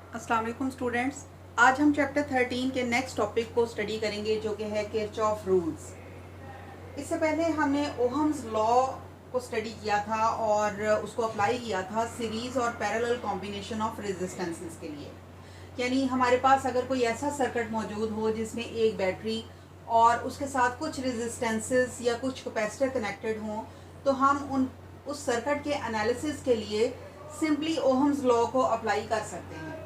अस्सलाम वालेकुम स्टूडेंट्स। आज हम चैप्टर 13 के नेक्स्ट टॉपिक को स्टडी करेंगे जो कि है किरचॉफ रूल्स। इससे पहले हमने ओहम्स लॉ को स्टडी किया था और उसको अप्लाई किया था सीरीज़ और पैरेलल कॉम्बिनेशन ऑफ रेजिस्टेंसेस के लिए। यानी हमारे पास अगर कोई ऐसा सर्किट मौजूद हो जिसमें एक बैटरी और उसके साथ कुछ रेजिस्टेंसेस या कुछ कैपेसिटर कनेक्टेड हों, तो हम उस सर्किट के एनालिसिस के लिए सिंपली ओहम्स लॉ को अप्लाई कर सकते हैं।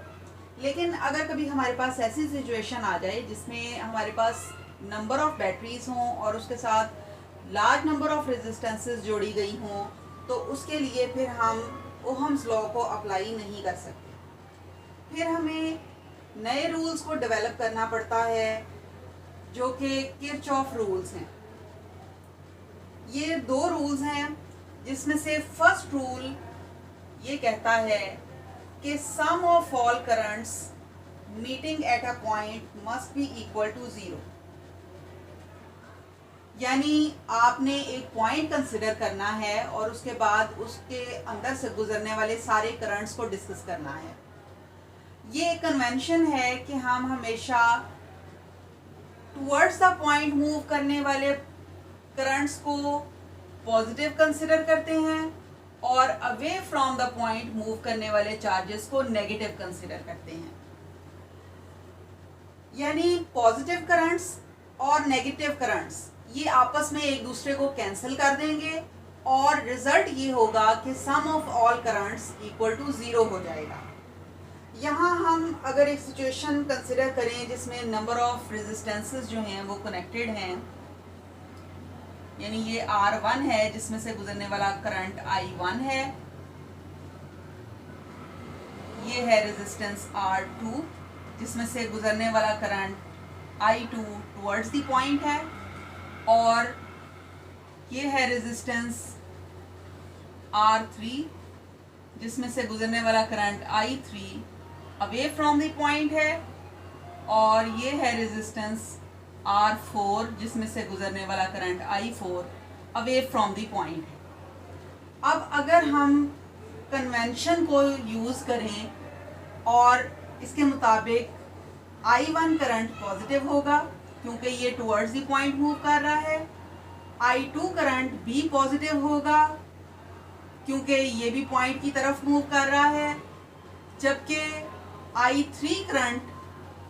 लेकिन अगर कभी हमारे पास ऐसी सिचुएशन आ जाए जिसमें हमारे पास नंबर ऑफ़ बैटरीज हों और उसके साथ लार्ज नंबर ऑफ़ रेजिस्टेंसेस जोड़ी गई हों, तो उसके लिए फिर हम ओहम्स लॉ को अप्लाई नहीं कर सकते। फिर हमें नए रूल्स को डेवलप करना पड़ता है जो कि किरचॉफ रूल्स हैं। ये दो रूल्स हैं जिसमें से फर्स्ट रूल ये कहता है कि sum of all currents meeting at a point must be equal to zero. यानी आपने एक पॉइंट कंसिडर करना है और उसके बाद उसके अंदर से गुजरने वाले सारे करंट्स को डिस्कस करना है। ये एक कन्वेंशन है कि हम हमेशा टुवर्ड्स द पॉइंट मूव करने वाले करंट्स को पॉजिटिव कंसिडर करते हैं और away from the point move करने वाले चार्जेस को नेगेटिव कंसिडर करते हैं। यानी पॉजिटिव करंट्स और नेगेटिव करंट्स ये आपस में एक दूसरे को कैंसिल कर देंगे और रिजल्ट ये होगा कि sum of all currents equal to zero हो जाएगा। यहाँ हम अगर एक सिचुएशन कंसिडर करें जिसमें नंबर ऑफ रेजिस्टेंसेस जो हैं वो कनेक्टेड हैं, यानी ये R1 है जिसमें से गुजरने वाला करंट I1 है, ये है रेजिस्टेंस R2 जिसमें से गुजरने वाला current I2 towards the point है, और ये है रेजिस्टेंस R3 जिसमें से गुजरने वाला current I3 away from the point है, और ये है रेजिस्टेंस R4 जिसमें से गुजरने वाला current I4 away from the point है। अब अगर हम कन्वेंशन को यूज़ करें और इसके मुताबिक I1 करंट पॉजिटिव होगा क्योंकि ये टुवर्ड्स द पॉइंट मूव कर रहा है, I2 करंट भी पॉजिटिव होगा क्योंकि ये भी पॉइंट की तरफ मूव कर रहा है, जबकि I3 current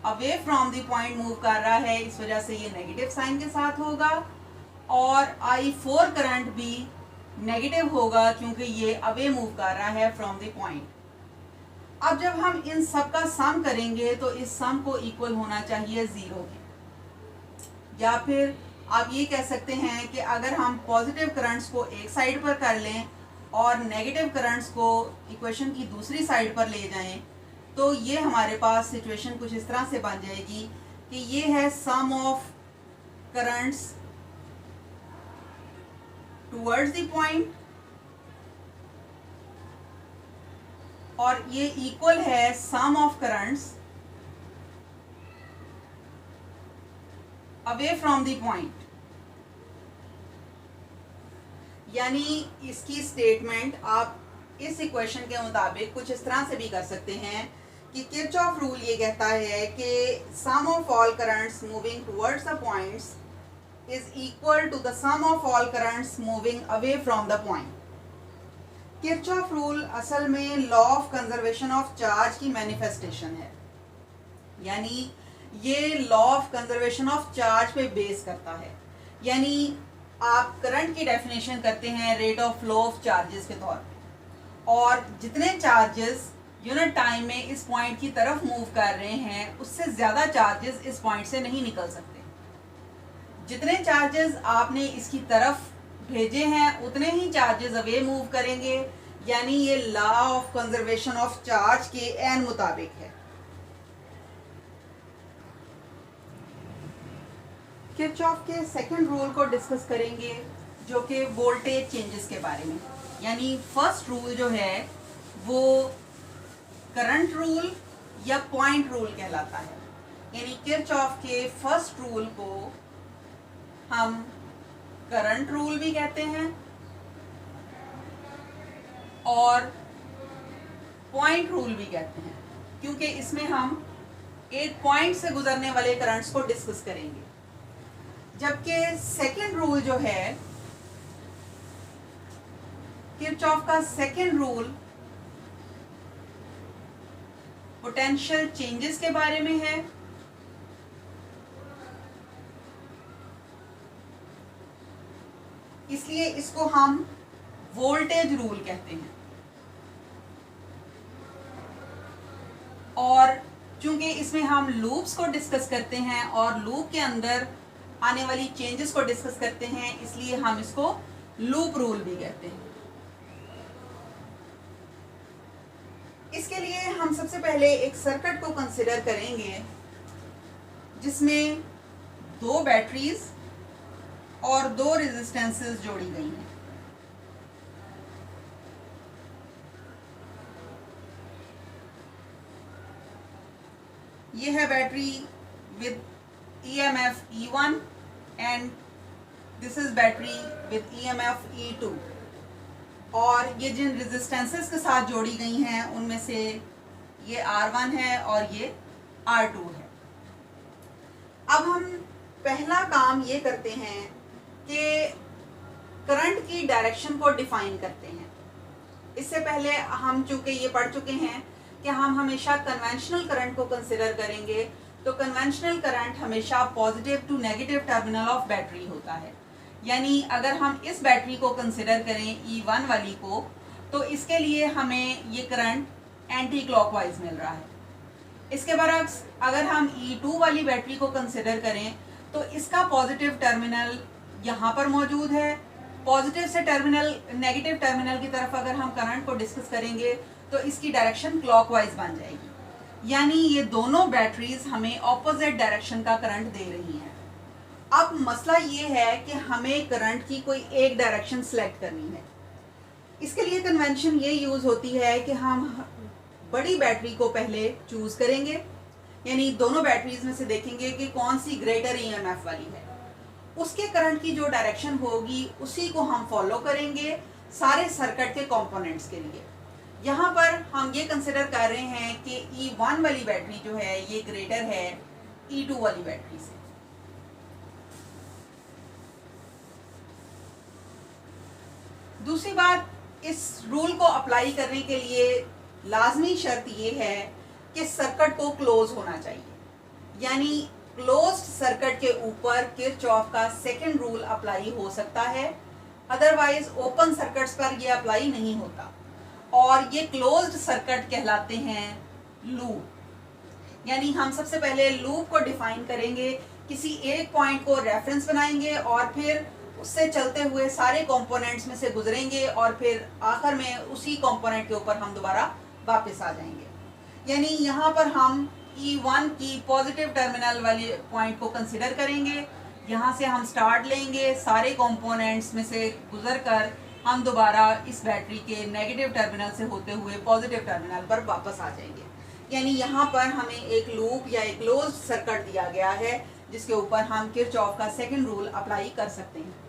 away from the point move कर रहा है, इस वजह से ये नेगेटिव साइन के साथ होगा, और I4 करंट भी नेगेटिव होगा क्योंकि ये अवे मूव कर रहा है फ्रॉम द पॉइंट। अब जब हम इन सब का सम करेंगे तो इस सम को इक्वल होना चाहिए ज़ीरो के। या फिर आप ये कह सकते हैं कि अगर हम पॉजिटिव करंट्स को एक साइड पर कर लें और नेगेटिव करंट्स को इक्वेशन की दूसरी साइड पर ले जाएं, तो ये हमारे पास सिचुएशन कुछ इस तरह से बन जाएगी कि ये है sum of currents towards the point और ये इक्वल है sum of currents away from the point. यानी इसकी स्टेटमेंट आप इस इक्वेशन के मुताबिक कुछ इस तरह से भी कर सकते हैं कि किरचॉफ रूल ये कहता है कि sum of all currents moving towards the points is equal to the sum of all currents moving away from the point. Kirchhoff rule असल में law of conservation of charge की मैनिफेस्टेशन है। यानी ये law of conservation of charge पे base करता है। यानी आप करंट की डेफिनेशन करते हैं rate of flow of charges के तौर पे, और जितने चार्जेस यूनिट टाइम में इस पॉइंट की तरफ मूव कर रहे हैं उससे ज़्यादा चार्जेस इस पॉइंट से नहीं निकल सकते। जितने चार्जेस आपने इसकी तरफ भेजे हैं उतने ही चार्जेस अवे मूव करेंगे। यानी ये law of conservation of charge के एन मुताबिक है। किरचॉफ के सेकंड रूल को डिस्कस करेंगे जो कि वोल्टेज चेंजेस के बारे में। यानी फर्स्ट रूल जो है वो करंट रूल या पॉइंट रूल कहलाता है। यानी किरचॉफ के फर्स्ट रूल को हम करंट रूल भी कहते हैं और पॉइंट रूल भी कहते हैं। क्योंकि इसमें हम एक पॉइंट से गुजरने वाले करंट्स को डिस्कस करेंगे, जबकि सेकेंड रूल जो है किरचॉफ का सेकेंड रूल पोटेंशियल चेंजेस के बारे में है। इसलिए इसको हम वोल्टेज रूल कहते हैं। और चूंकि इसमें हम लूप्स को डिस्कस करते हैं और लूप के अंदर आने वाली चेंजेस को डिस्कस करते हैं, इसलिए हम इसको लूप रूल भी कहते हैं। इसके लिए हम सबसे पहले एक सर्किट को कंसिडर करेंगे जिसमें 2 बैटरीज और 2 रेजिस्टेंसेस जोड़ी गई हैं। ये है battery with EMF E1 and this is battery with EMF E2। और ये जिन रेजिस्टेंसेस के साथ जोड़ी गई हैं उनमें से ये R1 है और ये R2 है। अब हम पहला काम ये करते हैं कि करंट की डायरेक्शन को डिफाइन करते हैं। इससे पहले हम चूंकि ये पढ़ चुके हैं कि हम हमेशा कन्वेंशनल करंट को कंसिडर करेंगे, तो कन्वेंशनल करंट हमेशा positive to negative terminal of battery होता है। यानी अगर हम इस बैटरी को कंसिडर करें E1 वाली को, तो इसके लिए हमें ये करंट एंटी क्लॉकवाइज मिल रहा है। इसके बरक्स अगर हम E2 वाली बैटरी को कंसिडर करें तो इसका पॉजिटिव टर्मिनल यहाँ पर मौजूद है। पॉजिटिव से टर्मिनल नेगेटिव टर्मिनल की तरफ अगर हम करंट को डिस्कस करेंगे तो इसकी डायरेक्शन क्लॉकवाइज बन जाएगी। यानी ये दोनों बैटरीज हमें ऑपोजिट डायरेक्शन का करंट दे रही हैं। अब मसला ये है कि हमें करंट की कोई एक डायरेक्शन सेलेक्ट करनी है। इसके लिए कन्वेंशन ये यूज होती है कि हम बड़ी बैटरी को पहले चूज करेंगे, यानी दोनों बैटरीज में से देखेंगे कि कौन सी ग्रेटर EMF वाली है। उसके करंट की जो डायरेक्शन होगी उसी को हम फॉलो करेंगे सारे सर्किट के कंपोनेंट्स के लिए। यहाँ पर हम ये कंसिडर कर रहे हैं कि E1 वाली बैटरी जो है ये ग्रेटर है E2 वाली बैटरी से। दूसरी बात, इस रूल को अप्लाई करने के लिए लाजमी शर्त ये है कि सर्किट को क्लोज होना चाहिए। यानी क्लोज्ड सर्किट के ऊपर किरचॉफ का सेकंड रूल अप्लाई हो सकता है, अदरवाइज ओपन सर्किट्स पर ये अप्लाई नहीं होता। और ये क्लोज्ड सर्किट कहलाते हैं लूप। यानी हम सबसे पहले लूप को डिफाइन करेंगे, किसी एक पॉइंट को रेफरेंस बनाएंगे और फिर उससे चलते हुए सारे कंपोनेंट्स में से गुजरेंगे और फिर आखिर में उसी कंपोनेंट के ऊपर हम दोबारा वापस आ जाएंगे। यानी यहाँ पर हम E1 की पॉजिटिव टर्मिनल वाली पॉइंट को कंसिडर करेंगे। यहाँ से हम स्टार्ट लेंगे, सारे कंपोनेंट्स में से गुजरकर हम दोबारा इस बैटरी के नेगेटिव टर्मिनल से होते हुए पॉजिटिव टर्मिनल पर वापस आ जाएंगे। यानी यहाँ पर हमें एक लूप या एक क्लोज्ड सर्किट दिया गया है जिसके ऊपर हम किरचॉफ का सेकंड रूल अप्लाई कर सकते हैं।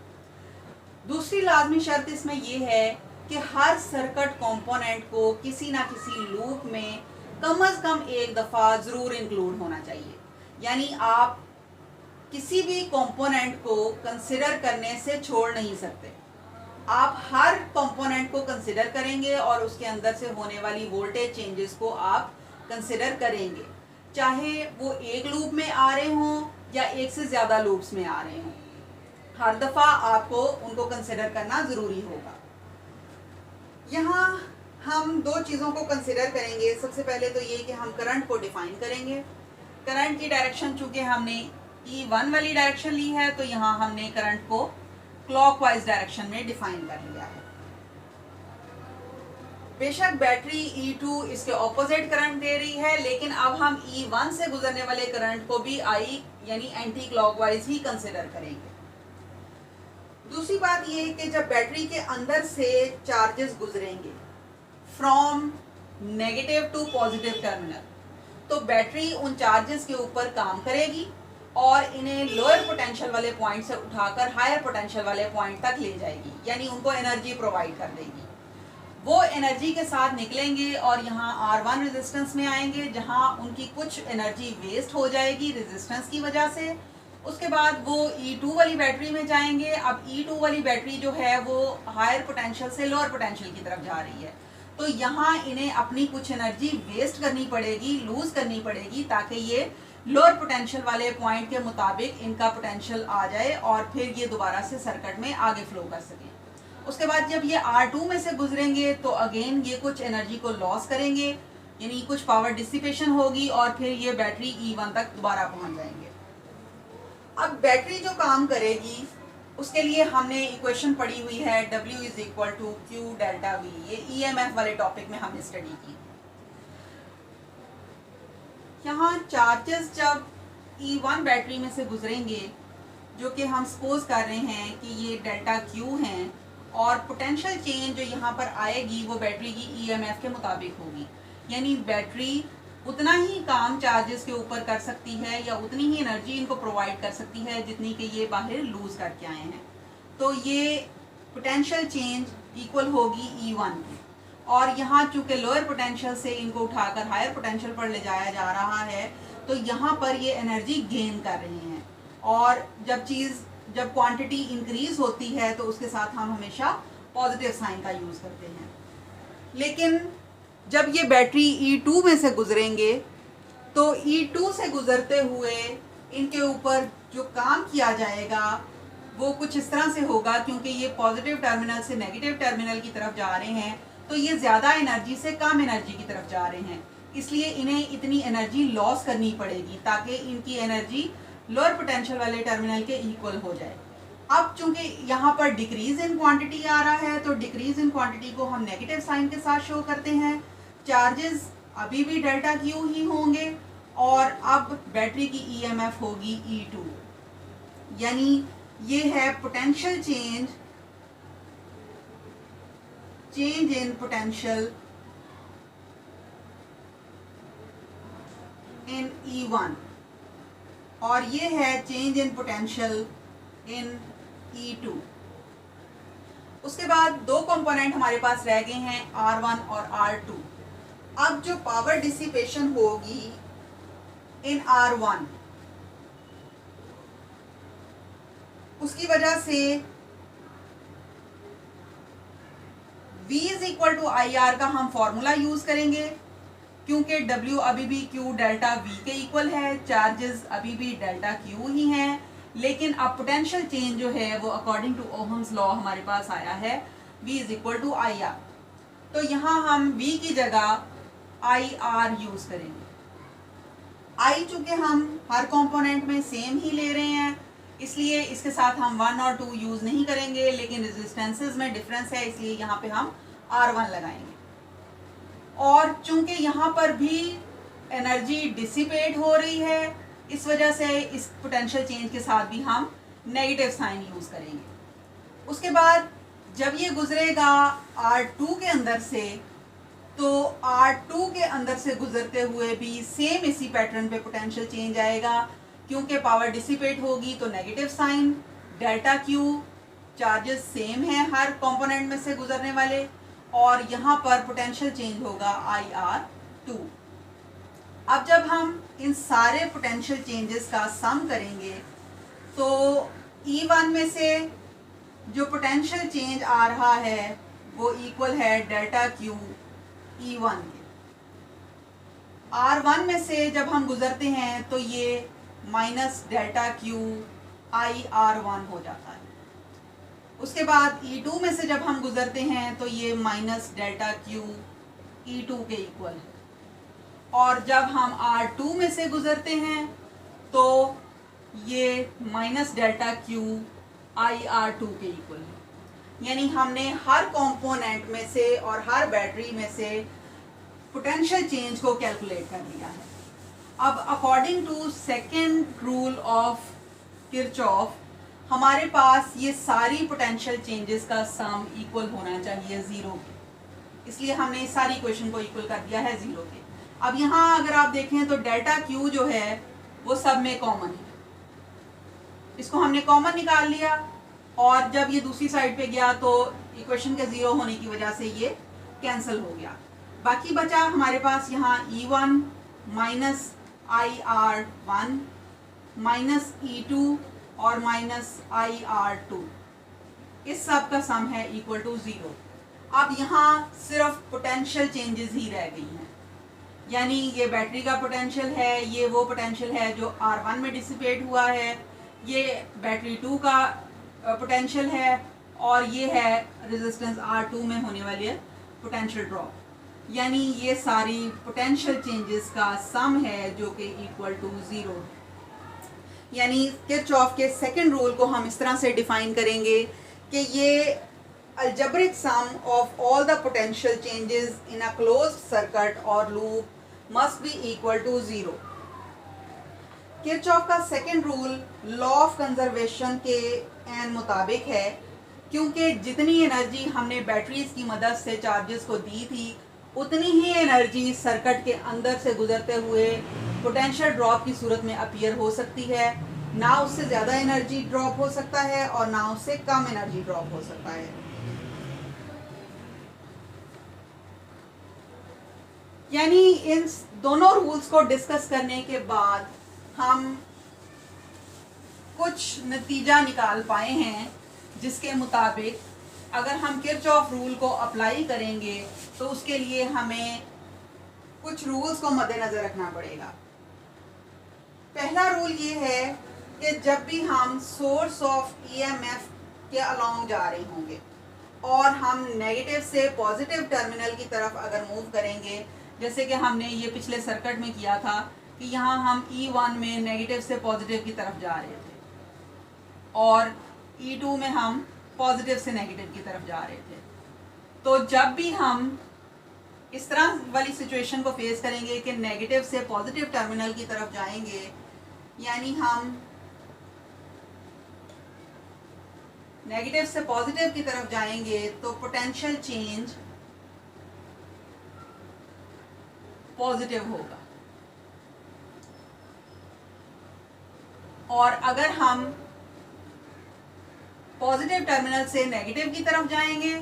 दूसरी लाजमी शर्त इसमें यह है कि हर सर्किट कंपोनेंट को किसी ना किसी लूप में कम से कम एक दफ़ा ज़रूर इंक्लूड होना चाहिए। यानी आप किसी भी कंपोनेंट को कंसिडर करने से छोड़ नहीं सकते। आप हर कंपोनेंट को कंसिडर करेंगे और उसके अंदर से होने वाली वोल्टेज चेंजेस को आप कंसिडर करेंगे, चाहे वो एक लूप में आ रहे हों या एक से ज़्यादा लूप्स में आ रहे हों। हर दफ़ा आपको उनको कंसिडर करना ज़रूरी होगा। यहाँ हम 2 चीज़ों को कंसिडर करेंगे। सबसे पहले तो ये कि हम करंट को डिफाइन करेंगे। करंट की डायरेक्शन चूँकि हमने E1 वाली डायरेक्शन ली है तो यहाँ हमने करंट को क्लॉकवाइज डायरेक्शन में डिफाइन कर लिया है। बेशक बैटरी E2 इसके ऑपोजिट करंट दे रही है, लेकिन अब हम E1 से गुजरने वाले करंट को भी I यानी एंटी क्लॉकवाइज ही कंसिडर करेंगे। दूसरी बात ये कि जब बैटरी के अंदर से चार्जेस गुजरेंगे from negative to positive terminal, तो बैटरी उन चार्जेस के ऊपर काम करेगी और इन्हें लोअर पोटेंशियल वाले पॉइंट से उठाकर हायर पोटेंशियल वाले पॉइंट तक ले जाएगी, यानी उनको एनर्जी प्रोवाइड कर देगी। वो एनर्जी के साथ निकलेंगे और यहाँ R1 रेजिस्टेंस में आएंगे, जहाँ उनकी कुछ एनर्जी वेस्ट हो जाएगी रेजिस्टेंस की वजह से। उसके बाद वो E2 वाली बैटरी में जाएंगे। अब E2 वाली बैटरी जो है वो हायर पोटेंशियल से लोअर पोटेंशियल की तरफ जा रही है, तो यहाँ इन्हें अपनी कुछ एनर्जी वेस्ट करनी पड़ेगी, लूज करनी पड़ेगी, ताकि ये लोअर पोटेंशियल वाले पॉइंट के मुताबिक इनका पोटेंशियल आ जाए और फिर ये दोबारा से सर्किट में आगे फ्लो कर सकें। उसके बाद जब ये R2 में से गुजरेंगे तो अगेन ये कुछ एनर्जी को लॉस करेंगे, यानी कुछ पावर डिसिपेशन होगी और फिर ये बैटरी E1 तक दोबारा पहुंच जाएंगे। अब बैटरी जो काम करेगी उसके लिए हमने इक्वेशन पढ़ी हुई है W is equal to Q delta V, ये EMF वाले टॉपिक में हमने स्टडी की। यहाँ चार्जेस जब E1 बैटरी में से गुजरेंगे, जो कि हम सपोज कर रहे हैं कि ये डेल्टा Q हैं, और पोटेंशियल चेंज जो यहाँ पर आएगी वो बैटरी की EMF के मुताबिक होगी, यानी बैटरी उतना ही काम चार्जेस के ऊपर कर सकती है या उतनी ही एनर्जी इनको प्रोवाइड कर सकती है जितनी कि ये बाहर लूज करके आए हैं। तो ये पोटेंशियल चेंज इक्वल होगी E1 की, और यहाँ चूंकि लोअर पोटेंशियल से इनको उठाकर हायर पोटेंशियल पर ले जाया जा रहा है, तो यहाँ पर ये एनर्जी गेन कर रही हैं। और जब क्वांटिटी इंक्रीज होती है तो उसके साथ हम हमेशा पॉजिटिव साइन का यूज़ करते हैं। लेकिन जब ये बैटरी E2 में से गुजरेंगे तो E2 से गुजरते हुए इनके ऊपर जो काम किया जाएगा वो कुछ इस तरह से होगा, क्योंकि ये पॉजिटिव टर्मिनल से नेगेटिव टर्मिनल की तरफ जा रहे हैं, तो ये ज़्यादा एनर्जी से कम एनर्जी की तरफ जा रहे हैं, इसलिए इन्हें इतनी एनर्जी लॉस करनी पड़ेगी ताकि इनकी एनर्जी लोअर पोटेंशियल वाले टर्मिनल के इक्वल हो जाए। अब चूंकि यहाँ पर डिक्रीज इन क्वांटिटी आ रहा है, तो डिक्रीज इन क्वांटिटी को हम नेगेटिव साइन के साथ शो करते हैं। चार्जेस अभी भी डेल्टा Q ही होंगे और अब बैटरी की EMF होगी E2, यानी ये है potential change in potential in E1, और ये है change in potential in E2। उसके बाद दो कंपोनेंट हमारे पास रह गए हैं, R1 और R2। अब जो पावर डिसिपेशन होगी इन R1, उसकी वजह से V is equal to IR का हम फॉर्मूला यूज करेंगे, क्योंकि W अभी भी Q डेल्टा V के इक्वल है, चार्जेस अभी भी डेल्टा Q ही हैं, लेकिन अब पोटेंशियल चेंज जो है वो अकॉर्डिंग टू ओहम्स लॉ हमारे पास आया है V is equal to IR। तो यहाँ हम V की जगह IR यूज करेंगे। I चूंकि हम हर कंपोनेंट में सेम ही ले रहे हैं, इसलिए इसके साथ हम 1 और 2 यूज नहीं करेंगे, लेकिन रेजिस्टेंसेस में डिफरेंस है इसलिए यहाँ पे हम R1 लगाएंगे। और चूंकि यहाँ पर भी एनर्जी डिसिपेट हो रही है, इस वजह से इस पोटेंशियल चेंज के साथ भी हम नेगेटिव साइन यूज करेंगे। उसके बाद जब ये गुजरेगा R2 के अंदर से, तो R2 के अंदर से गुजरते हुए भी सेम इसी पैटर्न पे पोटेंशियल चेंज आएगा, क्योंकि पावर डिसिपेट होगी तो negative sine delta Q, charges same है हर कंपोनेंट में से गुजरने वाले, और यहाँ पर पोटेंशियल चेंज होगा IR2। अब जब हम इन सारे पोटेंशियल चेंजेस का सम करेंगे तो E1 में से जो पोटेंशियल चेंज आ रहा है वो इक्वल है डेल्टा Q E1 के। R1 में से जब हम गुजरते हैं तो ये माइनस डेल्टा Q IR1 हो जाता है। उसके बाद E2 में से जब हम गुजरते हैं तो ये माइनस डेल्टा Q E2 के इक्वल है, और जब हम R2 में से गुजरते हैं तो ये माइनस डेल्टा Q IR2 के इक्वल है। यानी हमने हर कंपोनेंट में से और हर बैटरी में से पोटेंशियल चेंज को कैलकुलेट कर लिया है। अब according to second rule of Kirchhoff हमारे पास ये सारी पोटेंशियल चेंजेस का सम इक्वल होना चाहिए 0 के, इसलिए हमने इस सारी इक्वेशन को इक्वल कर दिया है 0 के। अब यहाँ अगर आप देखें तो डेल्टा Q जो है वो सब में कॉमन है, इसको हमने कॉमन निकाल लिया, और जब ये दूसरी साइड पे गया तो इक्वेशन के 0 होने की वजह से ये कैंसिल हो गया। बाकी बचा हमारे पास यहाँ E1 minus IR1 minus E2 और माइनस IR2, इस सब का सम है इक्वल टू 0। अब यहाँ सिर्फ पोटेंशियल चेंजेस ही रह गई हैं, यानी ये बैटरी का पोटेंशियल है, ये वो पोटेंशियल है जो R1 में डिसिपेट हुआ है, ये बैटरी 2 का पोटेंशियल है, और ये है रेजिस्टेंस R2 में होने वाली पोटेंशियल ड्रॉप। यानी ये सारी पोटेंशियल चेंजेस का सम है जो कि इक्वल टू 0। यानी किरचॉफ के सेकंड रूल को हम इस तरह से डिफाइन करेंगे कि ये algebraic sum of all the potential changes in a closed circuit और loop must be equal to 0। Kirchhoff का second rule law of conservation के एन मुताबिक है, क्योंकि जितनी एनर्जी हमने बैटरीज की मदद से चार्जेस को दी थी उतनी ही एनर्जी सर्किट के अंदर से गुजरते हुए पोटेंशियल ड्रॉप की सूरत में अपीयर हो सकती है। ना उससे ज़्यादा एनर्जी ड्रॉप हो सकता है और ना उससे कम एनर्जी ड्रॉप हो सकता है। यानी इन दोनों रूल्स को डिस्कस करने के बाद हम कुछ नतीजा निकाल पाए हैं जिसके मुताबिक अगर हम किरचॉफ रूल को अप्लाई करेंगे तो उसके लिए हमें कुछ रूल्स को मद्देनज़र रखना पड़ेगा। पहला रूल ये है कि जब भी हम सोर्स ऑफ EMF के अलोंग जा रहे होंगे और हम नेगेटिव से पॉजिटिव टर्मिनल की तरफ अगर मूव करेंगे, जैसे कि हमने ये पिछले सर्किट में किया था कि यहाँ हम E1 में नेगेटिव से पॉजिटिव की तरफ जा रहे थे और E2 में हम पॉजिटिव से नेगेटिव की तरफ जा रहे थे। तो जब भी हम इस तरह वाली सिचुएशन को फेस करेंगे कि नेगेटिव से पॉजिटिव टर्मिनल की तरफ जाएंगे, यानी हम नेगेटिव से पॉजिटिव की तरफ जाएंगे तो पोटेंशियल चेंज पॉजिटिव होगा, और अगर हम पॉजिटिव टर्मिनल से नेगेटिव की तरफ जाएंगे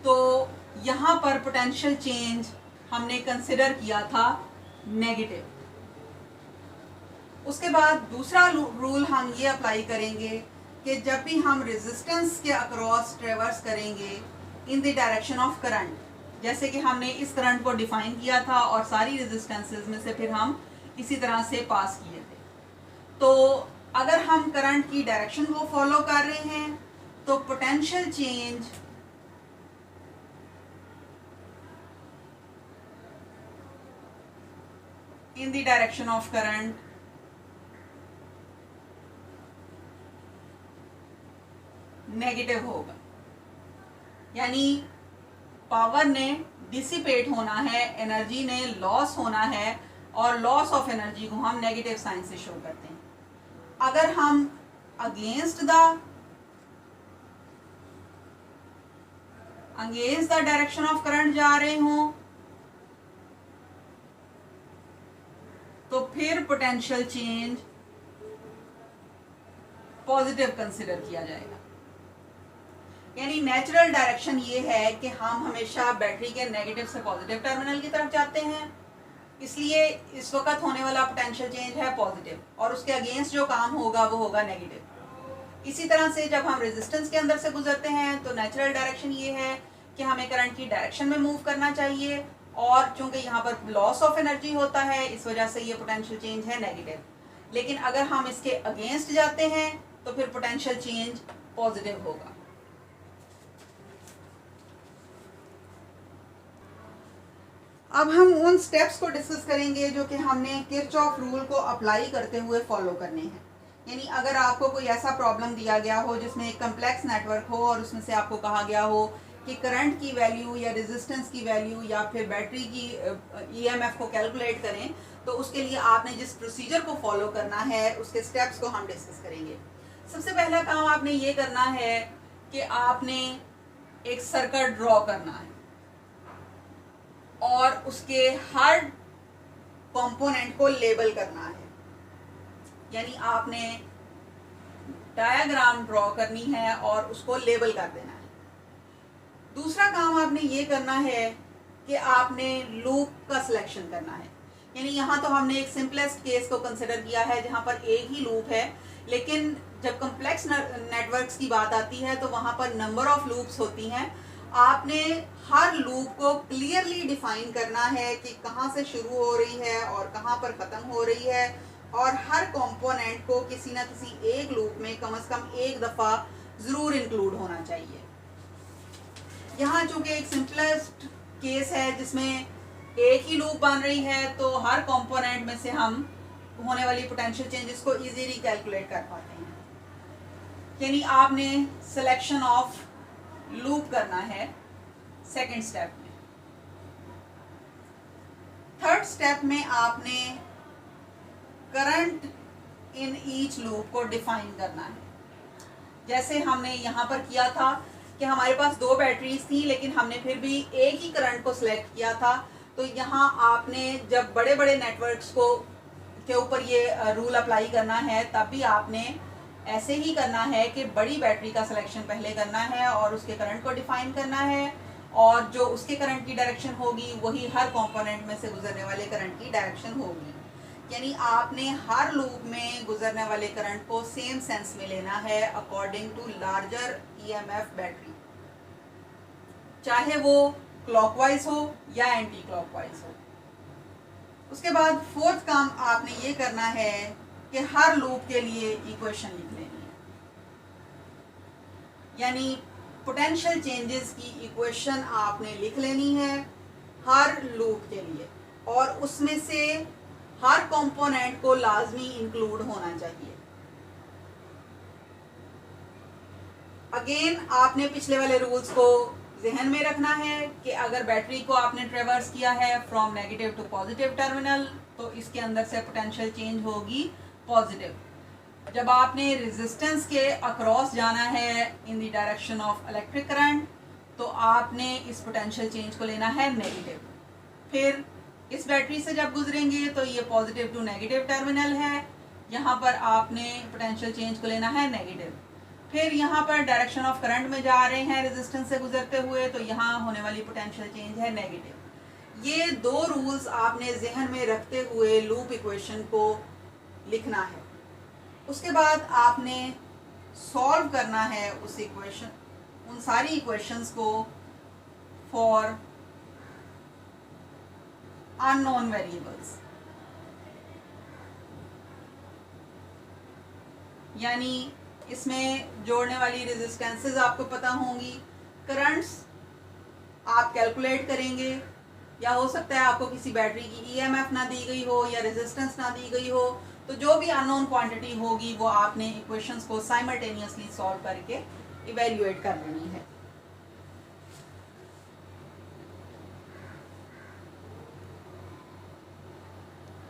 तो यहाँ पर पोटेंशियल चेंज हमने कंसिडर किया था नेगेटिव। उसके बाद दूसरा रूल हम ये अप्लाई करेंगे कि जब भी हम रेजिस्टेंस के अक्रॉस ट्रेवर्स करेंगे in the direction of current, जैसे कि हमने इस करंट को डिफाइन किया था और सारी रेजिस्टेंसेस में से फिर हम इसी तरह से पास किए थे, तो अगर हम करंट की डायरेक्शन को फॉलो कर रहे हैं तो potential change in the direction of current negative होगा। यानी पावर ने डिसिपेट होना है, एनर्जी ने लॉस होना है, और लॉस ऑफ एनर्जी को हम नेगेटिव साइन से शो करते हैं। अगर हम against the direction of current जा रहे हों तो फिर पोटेंशियल चेंज पॉजिटिव कंसिडर किया जाएगा। यानी नेचुरल डायरेक्शन ये है कि हम हमेशा बैटरी के नेगेटिव से पॉजिटिव टर्मिनल की तरफ जाते हैं, इसलिए इस वक्त होने वाला पोटेंशियल चेंज है पॉजिटिव और उसके अगेंस्ट जो काम होगा वो होगा नेगेटिव। इसी तरह से जब हम रेजिस्टेंस के अंदर से गुजरते हैं तो नेचुरल डायरेक्शन ये है कि हमें करंट की डायरेक्शन में मूव करना चाहिए, और चूंकि यहाँ पर लॉस ऑफ एनर्जी होता है इस वजह से ये पोटेंशियल चेंज है नेगेटिव। लेकिन अगर हम इसके अगेंस्ट जाते हैं तो फिर पोटेंशियल चेंज पॉजिटिव होगा। अब हम उन स्टेप्स को डिस्कस करेंगे जो कि हमने किरचॉफ रूल को अप्लाई करते हुए फॉलो करने हैं। यानी अगर आपको कोई ऐसा प्रॉब्लम दिया गया हो जिसमें एक कम्प्लेक्स नेटवर्क हो और उसमें से आपको कहा गया हो कि करंट की वैल्यू या रेजिस्टेंस की वैल्यू या फिर बैटरी की EMF को कैलकुलेट करें, तो उसके लिए आपने जिस प्रोसीजर को फॉलो करना है उसके स्टेप्स को हम डिस्कस करेंगे। सबसे पहला काम आपने ये करना है कि आपने एक सर्किट ड्रॉ करना है और उसके हर कंपोनेंट को लेबल करना है। यानी आपने डायग्राम ड्रॉ करनी है और उसको लेबल कर देना है। दूसरा काम आपने ये करना है कि आपने लूप का सिलेक्शन करना है। यानी यहाँ तो हमने एक सिंपलेस्ट केस को कंसिडर किया है जहाँ पर एक ही लूप है, लेकिन जब कम्प्लेक्स नेटवर्क्स की बात आती है तो वहाँ पर नंबर ऑफ लूप्स होती हैं। आपने हर लूप को क्लियरली डिफाइन करना है कि कहाँ से शुरू हो रही है और कहाँ पर ख़त्म हो रही है, और हर कंपोनेंट को किसी ना किसी एक लूप में कम से कम एक दफ़ा ज़रूर इंक्लूड होना चाहिए। यहाँ चूँकि एक सिंपलेस्ट केस है जिसमें एक ही लूप बन रही है, तो हर कंपोनेंट में से हम होने वाली पोटेंशियल चेंजेस को इजीली कैलकुलेट कर पाते हैं। यानी आपने सिलेक्शन ऑफ लूप करना है सेकंड स्टेप में। थर्ड स्टेप में आपने करंट इन ईच लूप को डिफाइन करना है। जैसे हमने यहाँ पर किया था कि हमारे पास दो बैटरीज थी, लेकिन हमने फिर भी एक ही करंट को सिलेक्ट किया था। तो यहाँ आपने जब बड़े बड़े नेटवर्क्स को के ऊपर ये रूल अप्लाई करना है, तब भी आपने ऐसे ही करना है कि बड़ी बैटरी का सिलेक्शन पहले करना है और उसके करंट को डिफाइन करना है, और जो उसके करंट की डायरेक्शन होगी वही हर कंपोनेंट में से गुजरने वाले करंट की डायरेक्शन होगी। यानी आपने हर लूप में गुजरने वाले करंट को सेम सेंस में लेना है according to larger EMF battery, चाहे वो क्लॉकवाइज हो या एंटी क्लॉकवाइज हो। उसके बाद फोर्थ काम आपने ये करना है कि हर लूप के लिए इक्वेशन लिख लेनी है। यानी पोटेंशियल चेंजेस की इक्वेशन आपने लिख लेनी है हर लूप के लिए, और उसमें से हर कंपोनेंट को लाजमी इंक्लूड होना चाहिए। अगेन आपने पिछले वाले रूल्स को जहन में रखना है कि अगर बैटरी को आपने ट्रेवर्स किया है from negative to positive terminal, तो इसके अंदर से पोटेंशियल चेंज होगी पॉजिटिव। जब आपने रेजिस्टेंस के अक्रॉस जाना है in the direction of electric current, तो आपने इस पोटेंशियल चेंज को लेना है नेगेटिव। फिर इस बैटरी से जब गुजरेंगे तो ये पॉजिटिव टू नेगेटिव टर्मिनल है, यहाँ पर आपने पोटेंशियल चेंज को लेना है नेगेटिव। फिर यहाँ पर डायरेक्शन ऑफ करंट में जा रहे हैं रेजिस्टेंस से गुजरते हुए, तो यहाँ होने वाली पोटेंशियल चेंज है नेगेटिव। ये दो रूल्स आपने जहन में रखते हुए लूप इक्वेशन को लिखना है। उसके बाद आपने सॉल्व करना है उस इक्वेशन, उन सारी इक्वेशंस को फॉर अननोन वेरिएबल्स। यानी इसमें जोड़ने वाली रेजिस्टेंसेस आपको पता होंगी, करंट्स आप कैलकुलेट करेंगे, या हो सकता है आपको किसी बैटरी की ईएमएफ ना दी गई हो या रेजिस्टेंस ना दी गई हो, तो जो भी अननोन क्वांटिटी होगी वो आपने इक्वेशंस को साइमल्टेनियसली सॉल्व करके इवेल्युएट कर लेनी है।